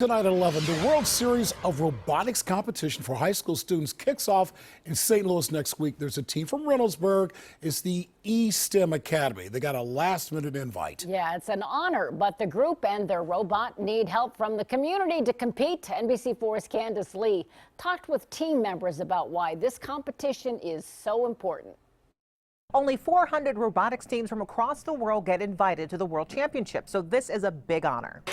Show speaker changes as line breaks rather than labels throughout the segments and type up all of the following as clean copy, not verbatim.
Tonight at 11, the World Series of Robotics competition for high school students kicks off in St. Louis next week. There's a team from Reynoldsburg. It's the eSTEM Academy. They got a last-minute invite.
Yeah, it's an honor, but the group and their robot need help from the community to compete. NBC4's Candace Lee talked with team members about why this competition is so important.
Only 400 robotics teams from across the world get invited to the World Championship, so this is a big honor.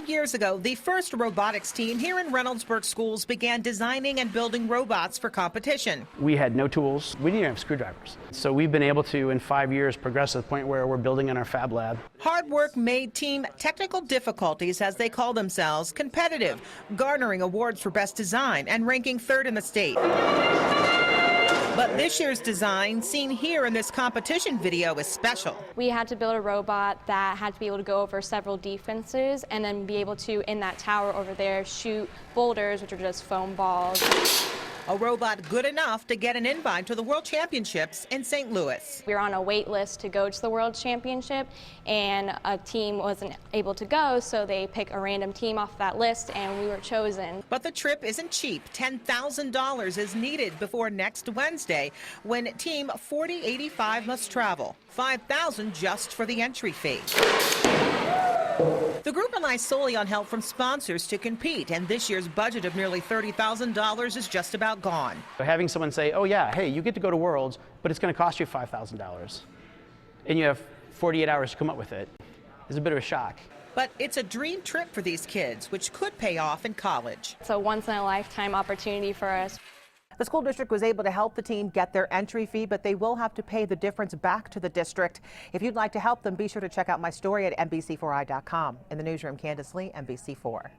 5 years ago, the first robotics team here in Reynoldsburg schools began designing and building robots for competition.
We had no tools. We didn't even have screwdrivers. So we've been able to, in 5 years, progress to the point where we're building in our fab lab.
Hard work made team Technical Difficulties, as they call themselves, competitive, garnering awards for best design and ranking third in the state. But this year's design, seen here in this competition video, is special.
We had to build a robot that had to be able to go over several defenses and then be able to, in that tower over there, shoot boulders, which are just foam balls.
A robot good enough to get an invite to the World Championships in St. Louis.
We were on a wait list to go to the World Championship, and a team wasn't able to go, so they pick a random team off that list, and we were chosen.
But the trip isn't cheap. $10,000 is needed before next Wednesday, when Team 4085 must travel. $5,000 just for the entry fee. The group relies solely on help from sponsors to compete, and this year's budget of nearly $30,000 is just about gone.
Having someone say, oh yeah, hey, you get to go to Worlds, but it's going to cost you $5,000, and you have 48 hours to come up with it, is a bit of a shock.
But it's a dream trip for these kids, which could pay off in college.
It's a once-in-a-lifetime opportunity for us.
The school district was able to help the team get their entry fee, but they will have to pay the difference back to the district. If you'd like to help them, be sure to check out my story at NBC4i.com. In the newsroom, Candace Lee, NBC4.